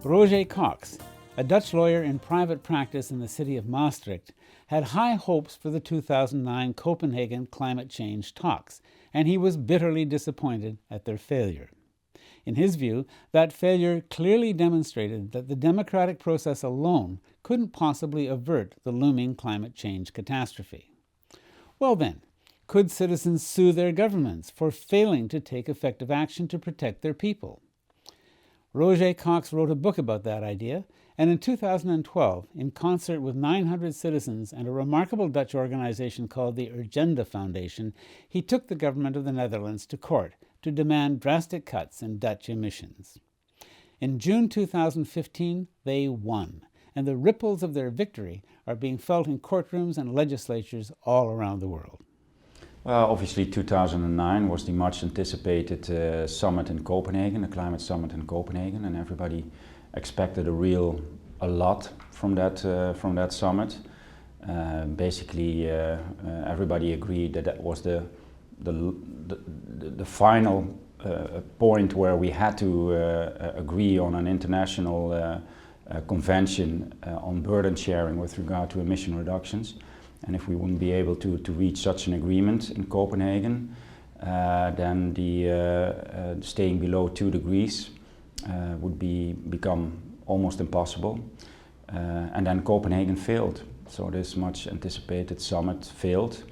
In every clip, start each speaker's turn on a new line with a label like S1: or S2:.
S1: Roger Cox, a Dutch lawyer in private practice in the city of Maastricht, had high hopes for the 2009 Copenhagen climate change talks, and he was bitterly disappointed at their failure. In his view, that failure clearly demonstrated that the democratic process alone couldn't possibly avert the looming climate change catastrophe. Well then, could citizens sue their governments for failing to take effective action to protect their people? Roger Cox wrote a book about that idea, and in 2012, in concert with 900 citizens and a remarkable Dutch organization called the Urgenda Foundation, he took the government of the Netherlands to court to demand drastic cuts in Dutch emissions. In June 2015, they won, and the ripples of their victory are being felt in courtrooms and legislatures all around the world.
S2: Well, obviously 2009 was the much anticipated summit in Copenhagen, the climate summit in Copenhagen, and everybody expected a lot from that summit. Basically, everybody agreed that that was the final point where we had to agree on an international convention on burden sharing with regard to emission reductions. And if we wouldn't be able to reach such an agreement in Copenhagen, then the staying below 2 degrees would become almost impossible. And then Copenhagen failed. So this much anticipated summit failed.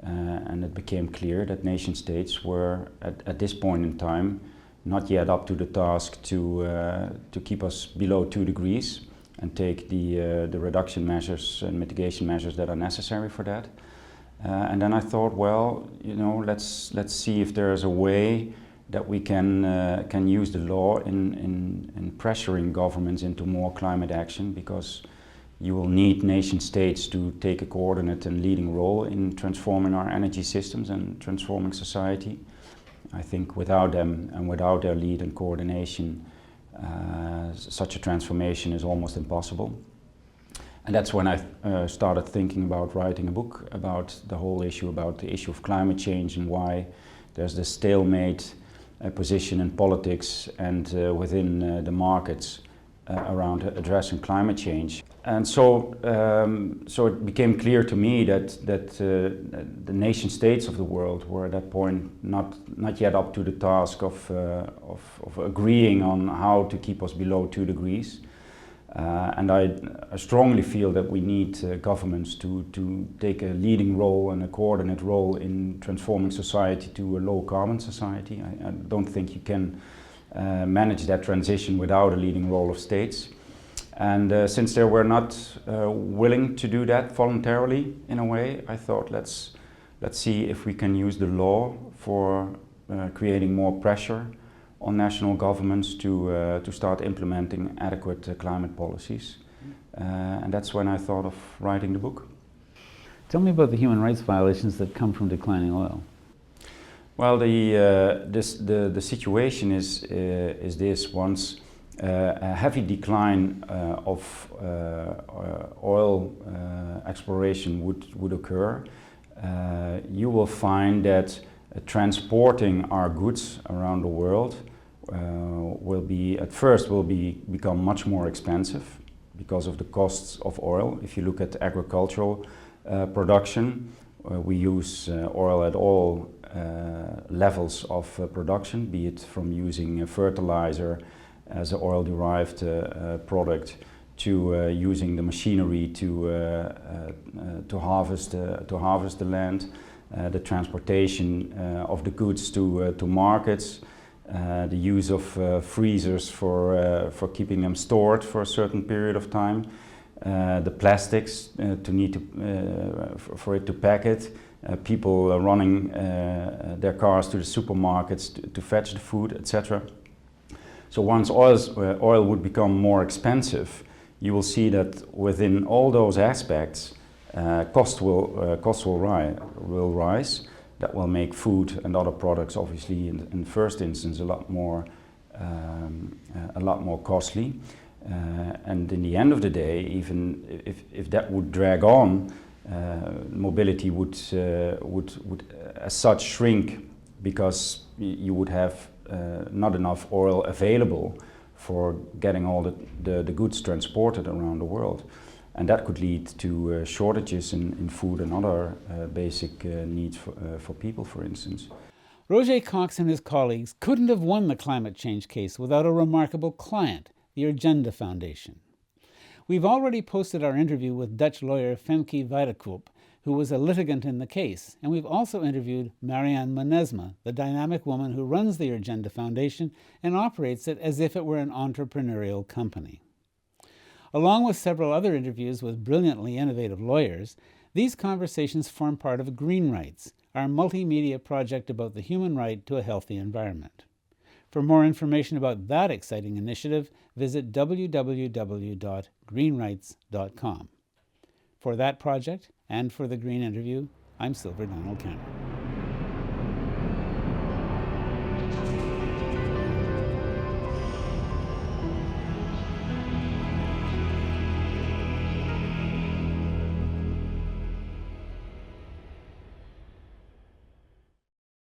S2: And it became clear that nation states were, at this point in time, not yet up to the task to keep us below 2 degrees. And take the reduction measures and mitigation measures that are necessary for that. And then I thought, well, let's see if there is a way that we can use the law in pressuring governments into more climate action, because you will need nation states to take a coordinate and leading role in transforming our energy systems and transforming society. I think without them and without their lead and coordination, such a transformation is almost impossible. And that's when I started thinking about writing a book about the whole issue, about the issue of climate change and why there's this stalemate position in politics and within the markets around addressing climate change. And so it became clear to me that the nation states of the world were at that point not yet up to the task of agreeing on how to keep us below 2 degrees. And I strongly feel that we need governments to take a leading role and a coordinate role in transforming society to a low carbon society. I don't think you can manage that transition without a leading role of states. And since they were not willing to do that voluntarily, in a way, I thought let's see if we can use the law for creating more pressure on national governments to start implementing adequate climate policies. And that's when I thought of writing the book.
S1: Tell me about the human rights violations that come from declining oil.
S2: Well, the situation is this: once a heavy decline of oil exploration would occur, you will find that transporting our goods around the world will become much more expensive because of the costs of oil. If you look at agricultural production, we use oil at all levels of production, be it from using fertilizer as an oil-derived product to using the machinery to harvest the land, the transportation of the goods to markets, the use of freezers for keeping them stored for a certain period of time, the plastics for it to pack it, people running their cars to the supermarkets to fetch the food, etc. So once oil would become more expensive, you will see that within all those aspects, costs will rise. That will make food and other products, obviously, in the first instance, a lot more costly. And in the end of the day, even if that would drag on, mobility would as such shrink, because you would have not enough oil available for getting all the goods transported around the world. And that could lead to shortages in food and other basic needs for people, for instance.
S1: Roger Cox and his colleagues couldn't have won the climate change case without a remarkable client, the Agenda Foundation. We've already posted our interview with Dutch lawyer Femke Weidekoop, who was a litigant in the case, and we've also interviewed Marianne Manesma, the dynamic woman who runs the Agenda Foundation and operates it as if it were an entrepreneurial company. Along with several other interviews with brilliantly innovative lawyers, these conversations form part of Green Rights, our multimedia project about the human right to a healthy environment. For more information about that exciting initiative, visit www.greenrights.com. For that project and for the Green Interview, I'm Silver Donald Cameron.